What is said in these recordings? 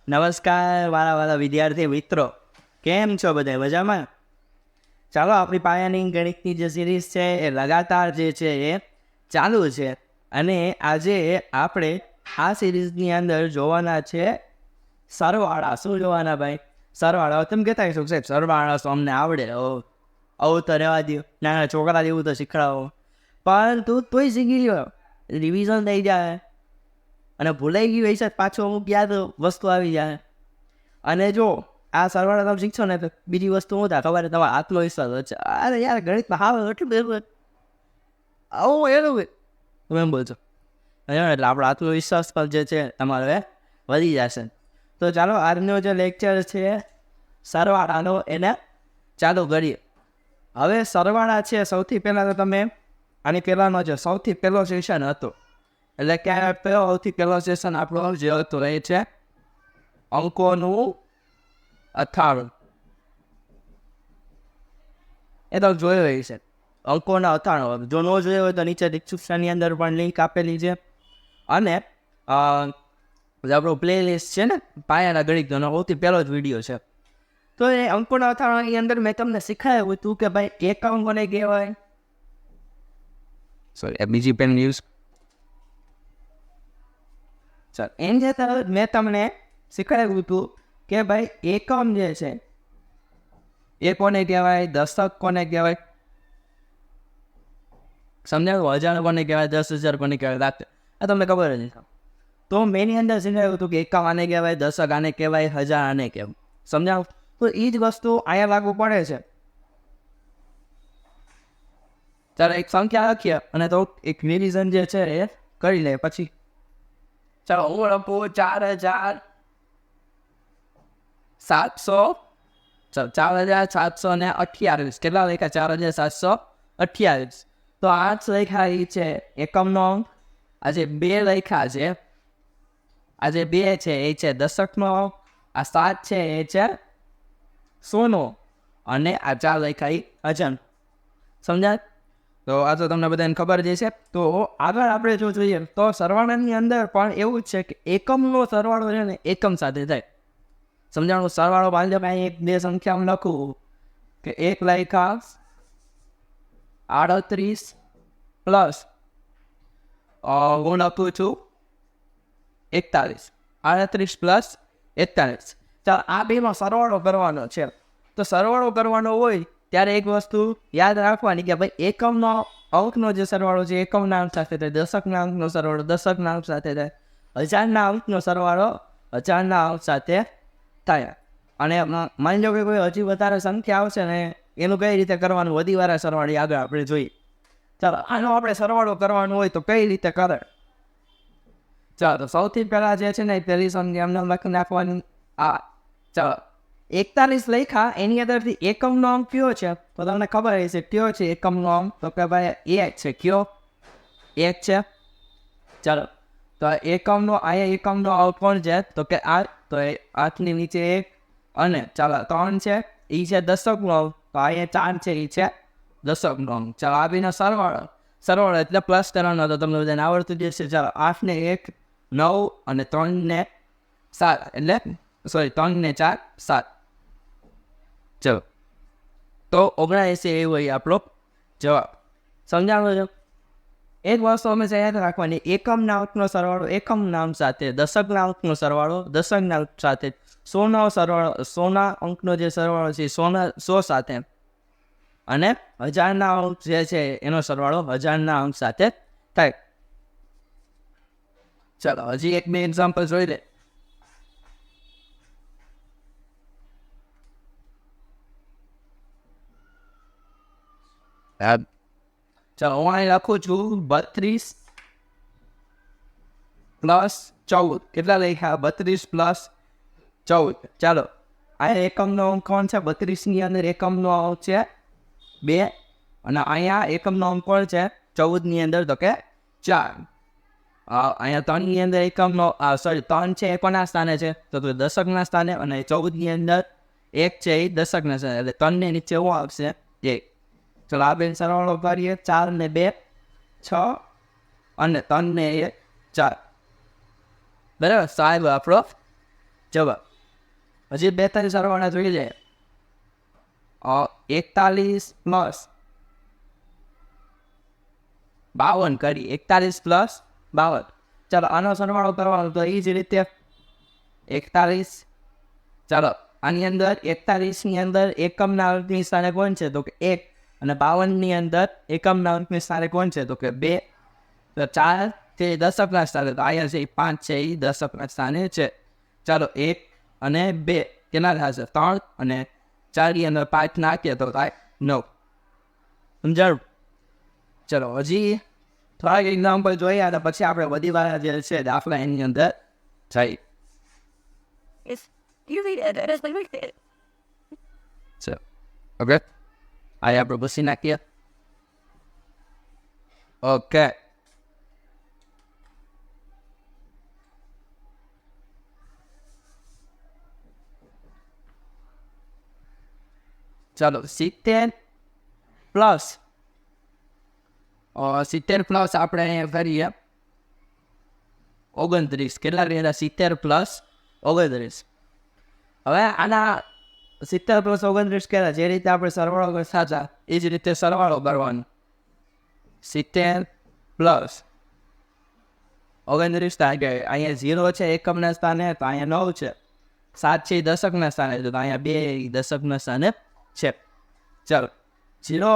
નમસ્કાર મારા વાલા વિદ્યાર્થી મિત્રો, કેમ છો બધા મજામાં? ચાલો આપણી પાયાની ગણિતની જે સિરીઝ છે એ લગાતાર જે છે એ ચાલુ છે અને આજે આપણે આ સિરીઝની અંદર જોવાના છે સરવાળા. શું જોવાના ભાઈ? સરવાળા. તમે કહેતા હશો સાહેબ સરવાળા તો અમને આવડે, આવું તો રહેવા દો, નાના છોકરા જેવું તો શીખડાવો, પરંતુ તોય શીખી લ્યો, રિવિઝન થઈ જાય અને ભૂલાઈ ગયું હોય છે પાછું અમુક યાદ વસ્તુ આવી જાય. અને જો આ સરવાળા તમે શીખશો ને તો બીજી વસ્તુ શું થાય ખબર? તમારો આત્મવિશ્વાસ વધશે. અરે યાર ગણિતમાં હા એટલું બધું આવું એનું તમે એમ બોલશો એટલે આપણો આત્મવિશ્વાસ પણ જે છે તમારો એ વધી જશે. તો ચાલો આજનો જે લેક્ચર છે સરવાળાનો એને ચાલુ કરીએ. હવે સરવાળા છે સૌથી પહેલાં તો તમે આની પહેલાંનો જે સૌથી પહેલો સેશન હતો, એટલે કે સૌથી પહેલો સેશન આપણો જે હતો એ છે અંકોનું અથાણું. એ તો જોયું હોય છે અંકોના અથાણું. જો ન જોયું હોય તો નીચે ડિસ્ક્રિપ્શનની અંદર પણ લિંક આપેલી છે અને આપણો પ્લેલિસ્ટ છે ને પાયાના ગણિતનો સૌથી પહેલો જ વિડીયો છે. તો એ અંકોના અથાણાની અંદર મેં તમને શીખવાડ્યું હતું કે ભાઈ એકમ કોને કહેવાય. સોરી બીજી પેન યુઝ સર એમ જે મેં તમને શીખવાડ્યું હતું કે ભાઈ એકમ જે છે એ કોને કહેવાય, દશક કોને કહેવાય, સમજાયું? હજાર કોને કહેવાય, 10,000 કોને કહેવાય, આ તમને ખબર જ છે. તો મેની અંદર સમજાવ્યું હતું કે એકમ આને કહેવાય, દશક આને કહેવાય, હજાર આને કહેવાય. સમજાવું? તો એ જ વસ્તુ અહીંયા લાગુ પડે છે. ચાલો એક સંખ્યા લખીએ અને તો એક રિવિઝન જે છે એ કરી લે. પછી ચાલો હું લખું 4,700. ચાલો 4,728. કેટલા લખ્યા? 4,728. તો 8 લખ્યા એ છે એકમનો અંક. આજે 2 લખ્યા છે, આજે 2 છે એ છે દશકનો અંક. આ 7 છે એ છે સોનો અને આ 4 લખ્યા એ અજન. સમજાય? તો આ તો તમને બધાને ખબર જ છે. તો આગળ આપણે જો જોઈએ તો સરવાળાની અંદર પણ એવું જ છે કે એકમનો સરવાળો છે ને એકમ સાથે થાય. સમજાણું? સરવાળો બાંધ્યો કાંઈ 1-2 સંખ્યામાં લખું કે 1 લખ્યા 38 પ્લસ હું લખું છું 41. 38 પ્લસ 41. ચાલો આ બેમાં સરવાળો કરવાનો છે. તો સરવાળો કરવાનો હોય ત્યારે એક વસ્તુ યાદ રાખવાની કે ભાઈ એકમનો અંકનો જે સરવાળો છે એકમના અંક સાથે થાય, દશકના અંકનો સરવાળો દશકના અંક સાથે થાય, હજારના અંકનો સરવાળો હજારના અંક સાથે થાય. અને માની લો કે કોઈ હજી વધારે સંખ્યા આવશે ને એનું કઈ રીતે કરવાનું, વધીવાળા સરવાળે આગળ આપણે જોઈએ. ચાલો આનો આપણે સરવાળો કરવાનો હોય તો કઈ રીતે કરે? ચાલો તો સૌથી પહેલાં જે છે ને પહેલી સંખ્યા એમને લખી નાખવાની. ચાલો 41 લખ્યા એની અંદરથી એકમનો અંક કયો છે તો તમને ખબર હશે કયો છે એકમનો અંક? તો કે ભાઈ 1 છે. કયો? 1 છે. ચાલો તો એકમનો અહીંયા એકમનો અંક કોણ છે તો કે 8. તો એ 8ની નીચે 1 અને ચાલો 3 છે એ છે દશકનો અંક. તો અહીંયા 4 છે એ છે દશકનો અંક. ચાલો આ બેનો સરવાળો એટલે પ્લસ કરવાનો તો તમને બધાને આવડતું જ છે. ચાલો 8 ને 1 9 અને 3 ને 7 એટલે સોરી 3 ને 4 7. ચલો તો 79 એ હોય આપણો જવાબ. સમજાણું છે? એક વસ્તુ હંમેશા યાદ રાખવાની, એકમના અંકનો સરવાળો એકમના અંક સાથે, દશકના અંકનો સરવાળો દશકના અંક સાથે, સોના અંકનો જે સરવાળો છે 100 સાથે અને હજારના અંક જે છે એનો સરવાળો હજારના અંક સાથે થાય. ચાલો હજી 1-2 એક્ઝામ્પલ જોઈ લે. ચાલો હું અહીં લખું છું 32 પ્લસ 14. કેટલા લખ્યા? 32 પ્લસ 14. ચાલો આ એકમનો અંક કોણ છે? 32ની અંદર એકમનો અંક છે 2 અને અહીંયા એકમનો અંક કોણ છે 14ની અંદર તો કે 4. અહીંયા 3ની અંદર એકમનો 3 છે એ કોના સ્થાને છે તો દશકના સ્થાને અને 14ની અંદર 1 છે એ દશકના સ્થાને, એટલે 3ને નીચે શું આવશે? 1. ચલો આ બેન સરવાળો કરીએ. 4 ને 2 6 અને 3 ને 1 4. બરાબર? સાહેબ આપણો જવાબ હજી 42 સરવાળા જોઈ લે 41 પ્લસ 52 કરી 41 પ્લસ 52. ચાલો આનો સરવાળો કરવાનો તો એ જ રીતે 41. ચાલો આની અંદર 41 ની અંદર એકમના અંકની સ્થાને કોણ છે તો કે 1 અને 52 ની અંદર એકમના અંકની સ્થાને કોણ છે તો કે 2. તો 4 છે એ દશકના સ્થાને, તો અહીંયા છે 5 છે એ દશકના સ્થાને છે. ચાલો 1 અને 2 કેટલા થશે 3 અને 4 ની અંદર 5 નાખીએ તો થાય 9. સમજાયું? ચલો હજી થોડાક એક્ઝામ્પલ જોઈએ અને પછી આપણે બધી વાર જે છે દાખલા એની અંદર જઈએ. ઓકે આ આપણે પૂછી નાખીએ. ઓકે ચાલો 70 પ્લસ 70 પ્લસ આપણે અહીંયા કરીએ 29. કેટલા રહ્યા 70 પ્લસ 29. હવે આના 70 પ્લસ 29 કેટલા જે રીતે આપણે સરવાળો સાચા એ જ રીતે સરવાળો કરવાનો. 70 પ્લસ 29 થાય કે અહીંયા 0 છે એકમના સ્થાને તો અહીંયા 9 છે. 7 છે દશકના સ્થાને તો અહીંયા 2 દશકના સ્થાને છે. ચાલો 0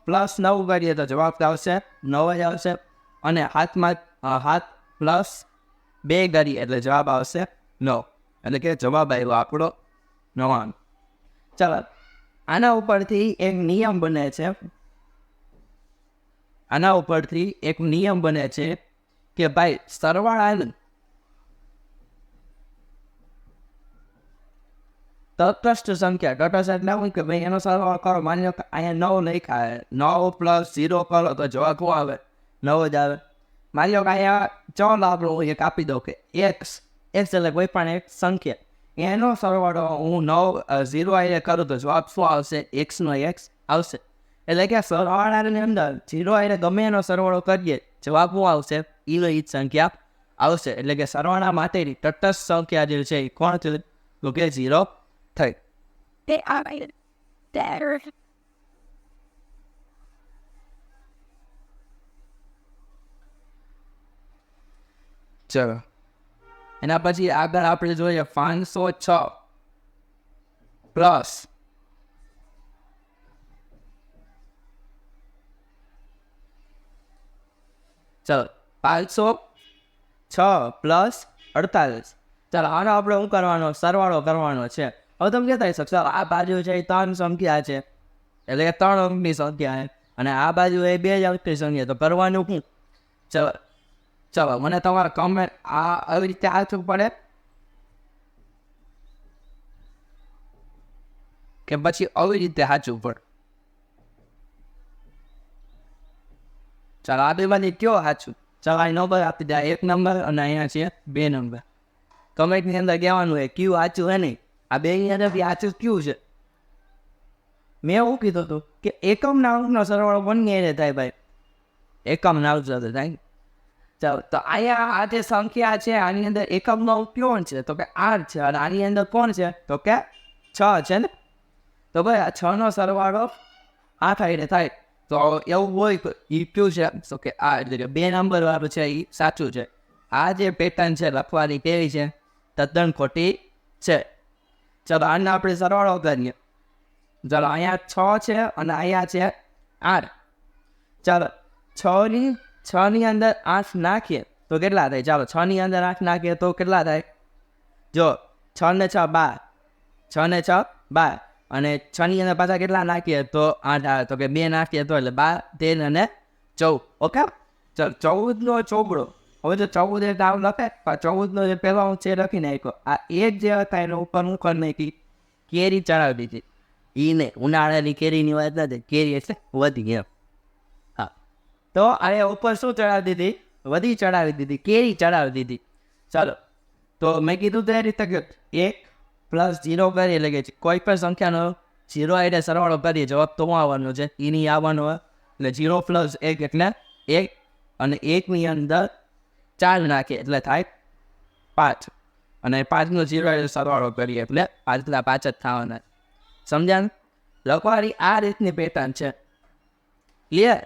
પ્લસ 9 કરીએ તો જવાબ આવશે 9 જ આવશે. અને હાથ પ્લસ 2 કરીએ એટલે જવાબ આવશે 9. એટલે કે જવાબ આવ્યો આપણો 9. ચાલો આના ઉપરથી એક નિયમ બને છે. આના ઉપરથી એક નિયમ બને છે કે ભાઈ સરવાળાનું તટસ્થ સંખ્યા, તટસ્થ એટલે શું કે ભાઈ એનો સરવાળો કરો. માની લો કે અહીંયા 9 લખ્યા 9 પ્લસ 0 કરો તો જવાબ શું આવે 9 જ આવે. માની લો કે અહીંયા ચલ આપણું એક આપી દો કે x એટલે કોઈ પણ એક સંખ્યા એનો સરવાળો હું 0 આઈને કરું તો જવાબ શું આવશે xનો x આવશે. એટલે કે સરવાળાની અંદર 0 આઈને ગમે એનો સરવાળો કરીએ જવાબ શું આવશે ઈ જ સંખ્યા આવશે. એટલે કે સરવાળા માટેની તટસ્થ સંખ્યા જે છે એ કોણ છે તો કે 0 થઈ. ચલો એના પછી આગળ આપણે જોઈએ 506 પ્લસ 506 પ્લસ 48. ચાલો આનો આપણે શું કરવાનો સરવાળો કરવાનો છે. હવે તમે કહેતા શકશો આ બાજુ છે એ 3 સંખ્યા છે એટલે કે 3 અંકની સંખ્યા છે અને આ બાજુ એ 2 અંકની સંખ્યા, તો કરવાનું શું? ચલો મને તમારા કમેન્ટ આવી રીતે આચું પડે કે પછી આવી રીતે સાચું પડે? ચાલો આ બેમાંથી કયો સાચું? ચાલો આ નંબર આપી દે 1 નંબર અને અહીંયા છે 2 નંબર. કમેન્ટની અંદર કહેવાનું હોય ક્યુ સાચું હે નહીં. આ બેની અંદર સાચું ક્યુ છે. મેં એવું કીધું હતું કે એકમના અંકનો સરવાળો બંને એને થાય ભાઈ, એકમના અંક સાથે થાય. ચાલો તો અહીંયા આ જે સંખ્યા છે આની અંદર એકમનો અંક કોણ છે તો કે 8 છે અને આની અંદર કોણ છે તો કે 6 છે ને. તો ભાઈ આ 6 નો સરવાળો 8 આઈને થાય. તો એવું હોય તો એ કયું છે તો કે આ એટલે કે 2 નંબર વાળું છે એ સાચું છે. આ જે પેટર્ન છે લખવાની કેવી છે તદ્દન ખોટી છે. ચાલો આને આપણે સરવાળો કરીએ. ચાલો અહીંયા 6 છે અને અહીંયા છે 8. ચાલો 6 ની અંદર 8 નાખીએ તો કેટલા થાય? ચાલો 6 ની અંદર 8 નાખીએ તો કેટલા થાય? જો 6 ને 6 12, 6 ને 6 12 અને 6 ની અંદર પાછા કેટલા નાખીએ તો 8 આવે. તો કે 2 નાખીએ તો એટલે 12, 13 અને 14. ઓકે ચાલો 14 નો ચોપડો. હવે જો 14 એક આવ લખે 14 નો જે પહેલો છે લખી નાખ્યો. આ એક જે હતા એનો ઉપર હું કરી નાખી કેરી ચડાવી દીધી. ઈને ઉનાળાની કેરીની વાત નથી, કેરી એટલે વધી એમ. હા તો આ ઉપર શું ચડાવી દીધી? વધી ચડાવી દીધી, કેરી ચડાવી દીધી. ચાલો તો મેં કીધું તો એ રીતે કે 1 પ્લસ 0 કરીએ એટલે કે કોઈ પણ સંખ્યાનો 0 એટલે સરવાળો કરીએ જવાબ તો આવવાનો છે એની આવવાનો હોય. એટલે 0 પ્લસ 1 એટલે 1 અને 1 ની અંદર 4 નાખીએ એટલે થાય 5. અને 5નો 0 એટલે સરવાળો કરીએ એટલે 5 5 જ થવાના. સમજાણ? લખવાની આ રીતની પેટર્ન છે. ક્લિયર?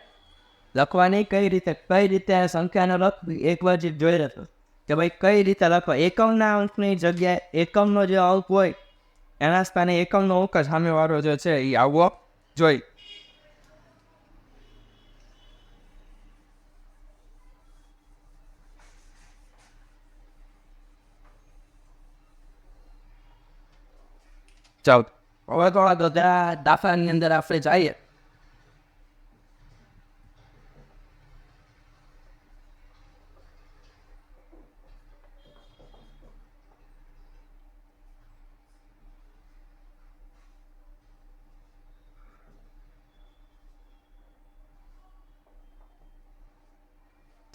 લખવાની કઈ રીતે સંખ્યાને લખવી એકવાર જ જોઈ લેતો કે ભાઈ કઈ રીતે લખવા. એકમના અંકની જગ્યાએ એકમનો જે અંક હોય એના સ્થાને એકમનો અંક જ સામેવાળો જે છે એ આવવો જોઈએ. ચાલો હવે થોડા બધા દાખલાની અંદર આપણે જઈએ.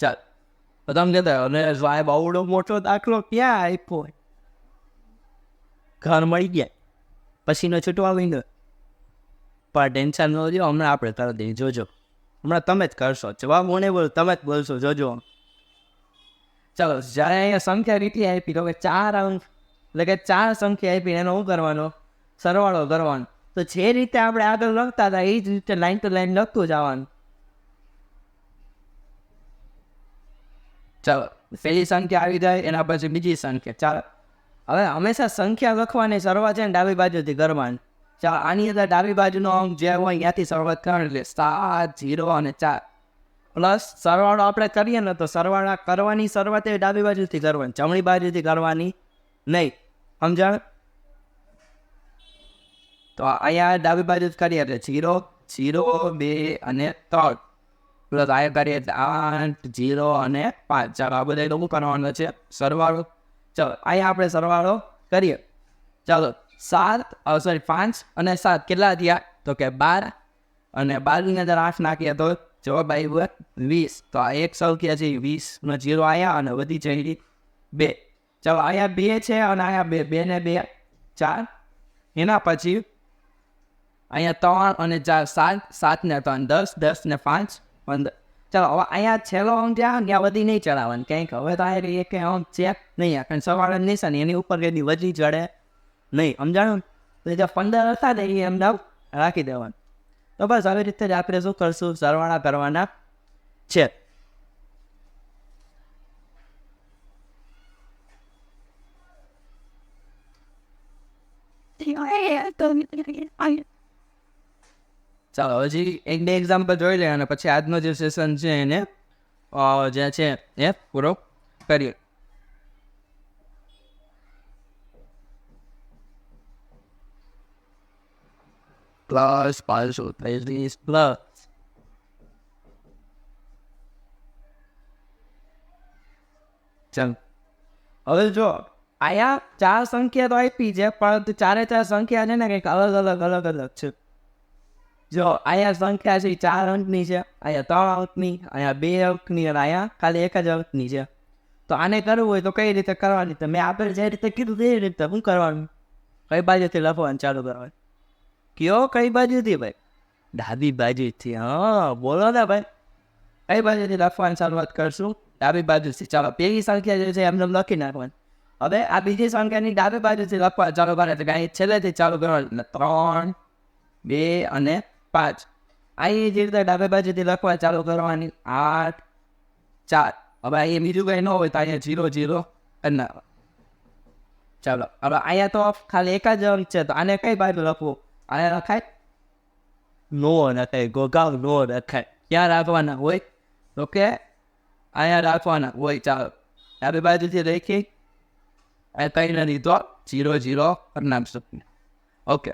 ચાલ તો તમે કહેતા અને સાહેબ આવડો મોટો દાખલો ક્યાં આપ્યો હોય? ઘર મળી ગયા પછીનો છૂટવા માંડ્યો. પણ ટેન્શન ન લો, હમણાં આપણે તરત દઈએ. જોજો હમણાં તમે જ કરશો. જવાબ હું નહીં બોલું, તમે જ બોલશો. જોજો. ચાલો જ્યારે અહીંયા સંખ્યા રીતિ આપી તો કે 4 અંક એટલે કે 4 સંખ્યા આપી એનો શું કરવાનો? સરવાળો કરવાનો. તો જે રીતે આપણે આગળ લખતા હતા એ જ રીતે લાઈન ટુ લાઈન લખતું જવાનું. ચાલો પહેલી સંખ્યા આવી જાય એના પછી બીજી સંખ્યા. ચાલો હવે હંમેશા સંખ્યા લખવાની શરૂઆત છે ને ડાબી બાજુથી કરવાની. ચાલો આની અંદર ડાબી બાજુનો અંક જે હોય ત્યાંથી શરૂઆત કરવાની. એટલે 7 0 અને 4 પ્લસ સરવાળો આપણે કરીએ ને તો સરવાળા કરવાની શરૂઆત એ ડાબી બાજુથી કરવાની, જમણી બાજુથી કરવાની નહીં. સમજાણ? તો અહીંયા ડાબી બાજુ કરીએ એટલે 0 0 2 અને 3 પ્લસ આ કરીએ 8 0 અને 5. ચાલો આ બધા શું કરવાનો છે? સરવાળો. ચાલો અહીંયા આપણે સરવાળો કરીએ. ચાલો 5 અને 7 કેટલા થયા? તો કે 12 અને 12 ની અંદર 8 નાખીએ તો જવાબ આવ્યો 20. તો આ એક સંખ્યા છે 20 નો 0 આવ્યા અને વધી જઈ 2. ચાલો અહીંયા 2 છે અને અહીંયા 2 ને 2 4. એના પછી અહીંયા 3 અને 4 7 ને 3 10 10 ને 5 15. ચાલો હવે અહીંયા છેલ્લો અંક જ્યાં વધી નહીં ચડાવવાનું કંઈક. હવે તો આ એક અંક ચેક નહીં કારણ સવારે નિશાની એની ઉપર કદી વધી ચડે નહીં. સમજાણું? તો જે 15 હતા ને એ એમ રાખી દેવાનું. તો બસ આવી રીતે જ આપણે શું કરશું? સરવાળા કરવાના છે. ચાલો હજી એક બે એક્ઝામ્પલ જોઈ લે અને પછી આજનો જે સેશન છે એને જે છે એ પૂરો કરીએ. પ્લસ 530 પ્લસ ચાલો હવે જો અહીંયા 4 સંખ્યા તો આપી છે પરંતુ 4 સંખ્યા છે ને કંઈક અલગ છે. જો અહીંયા સંખ્યા છે 4 અંકની છે, અહીંયા 3 અંકની, અહીંયા 2 અંકની અને અહીંયા ખાલી 1 જ અંકની છે. તો આને કરવું હોય તો કઈ રીતે કરવાની? તો મેં આપણે જે રીતે કીધું તે રીતે શું કરવાનું? કઈ બાજુથી લખવાનું ચાલુ કરવાનું? કયો કઈ બાજુથી ભાઈ? ડાબી બાજુથી. હા બોલો ને ભાઈ, કઈ બાજુથી લખવાની શરૂઆત કરશું? ડાબી બાજુથી. ચાલો પહેલી સંખ્યા જે છે એમને લખી નાખવાની. હવે આ બીજી સંખ્યાની ડાબી બાજુથી લખવા ચાલુ કરે એટલે અહીં છેલ્લેથી ચાલુ કરવાનું. 3 2 અને 5. અહીં જે રીતે ડાબી બાજુથી લખવા ચાલુ કરવાની. 8 4. હવે અહીંયા બીજું કંઈ ન હોય તો અહીંયા 0 0 અને ચાલો હવે અહીંયા તો ખાલી 1 જ અંક છે તો આને કઈ બાજુ લખવું? અહીંયા લખાય? નો લખાય. ગોગાવ નો લખાય. ક્યાં રાખવાના હોય? તો કે અહીંયા રાખવાના હોય. ચાલો ડાબી બાજુથી લખી કંઈ નથી તો 0 0 કરી નાખશું. ઓકે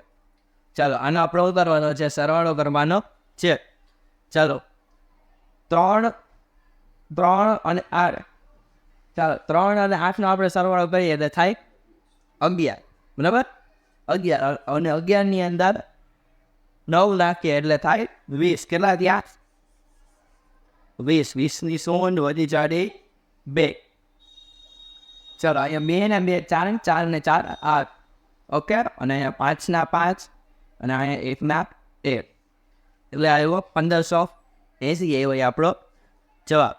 ચાલો આનો આપણે ઉતારવાનો છે, સરવાળો કરવાનો છે. ચાલો 3 અને 8. ચાલો 3 અને 8નો આપણે સરવાળો કરીએ એટલે થાય 11. બરાબર? 11 અને 11ની અંદર 9 નાખીએ એટલે થાય 20. કેટલા થયા? 20. 20ની 100 વધી ચાડી 2. ચાલો અહીંયા 2 ને 2 4 4 ને 4 8. ઓકે અને અહીંયા 5 ના 5 અને અહીંયા 1 ના 1 એટલે આવ્યો 1580 આવ્યો આપણો જવાબ.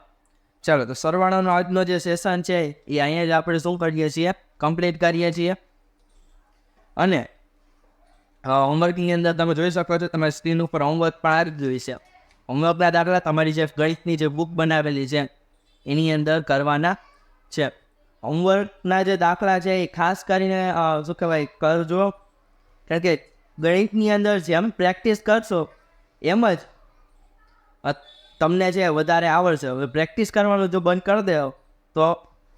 ચાલો તો સરવાળાનો આજનો જે સેશન છે એ અહીંયા જ આપણે શું કરીએ છીએ કમ્પ્લીટ કરીએ છીએ. અને હોમવર્કની અંદર તમે જોઈ શકો છો, તમારી સ્ક્રીન ઉપર હોમવર્ક પણ આવી ગયું છે. હોમવર્કના દાખલા તમારી જે ગણિતની જે બુક બનાવેલી છે એની અંદર કરવાના છે. હોમવર્કના જે દાખલા છે એ ખાસ કરીને શું કહેવાય કરજો, કારણ કે ગણિતની અંદર જેમ પ્રેક્ટિસ કરશો એમ જ તમને જે વધારે આવડશે. હવે પ્રેક્ટિસ કરવાનું જો બંધ કરી દો તો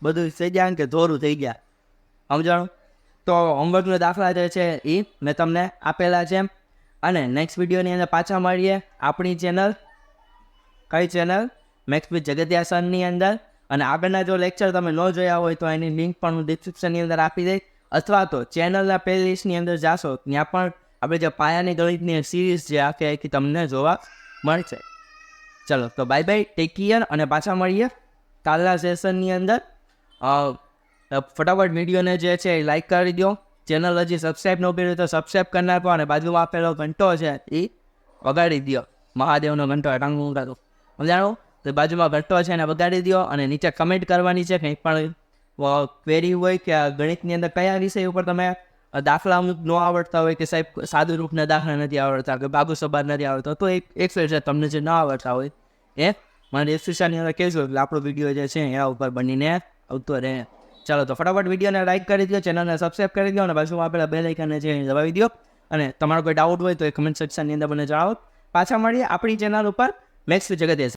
બધું થઈ જાય કે ધોરું થઈ ગયા, સમજાણું? તો હોમવર્કના દાખલા જે છે એ મેં તમને આપેલા છે. અને નેક્સ્ટ વિડીયોની અંદર પાછા મળીએ આપણી ચેનલ, કઈ ચેનલ? મેથ્સ વિથ જગતિયા સરની અંદર. અને આગળના જો લેક્ચર તમે ન જોયા હોય તો એની લિંક પણ હું ડિસ્ક્રિપ્શનની અંદર આપી દઈશ, અથવા તો ચેનલના પ્લેલિસ્ટની અંદર જાશો ત્યાં પણ આપણે જે પાયાની ગણિતની સિરીઝ છે આખી તમને જોવા મળશે. ચલો તો બાય બાય, ટેક કેર, અને પાછા મળીએ કાલના સેશનની અંદર. ફટાફટ વિડીયોને જે છે એ લાઇક કરી દો. ચેનલ હજી સબસ્ક્રાઈબ ન કરી તો સબસ્ક્રાઈબ કરી નાખો, અને બાજુમાં આપેલો ઘંટો છે એ વગાડી દો. મહાદેવનો ઘંટો ટાંગું કાઢો, સમજાણું? તો બાજુમાં ઘંટો છે એને વગાડી દો, અને નીચે કમેન્ટ કરવાની છે કંઈ પણ ક્વેરી હોય કે ગણિતની અંદર કયા વિષય ઉપર તમે દાખલા અમુક ન આવડતા હોય, કે સાહેબ સાદુ રૂપના દાખલા નથી આવડતા, કે બાબુ સબાદ નથી આવડતા, તો એક છે તમને જે ન આવડતા હોય એ મને ડિસ્ક્રિપ્શનની અંદર કહેજો, એટલે આપણો વિડીયો જે છે એના ઉપર બનીને આવતો રહે. ચાલો તો ફટાફટ વિડીયોને લાઇક કરી દો, ચેનલને સબસ્ક્રાઈબ કરી દો, અને બાજુમાં આપેલા બેલ આઇકનને છે દબાવી દો. અને તમારો કોઈ ડાઉટ હોય તો એ કમેન્ટ સેક્શનની અંદર મને જણાવો. પાછા મળીએ આપણી ચેનલ ઉપર મેથ્સ વિથ જગતિયા.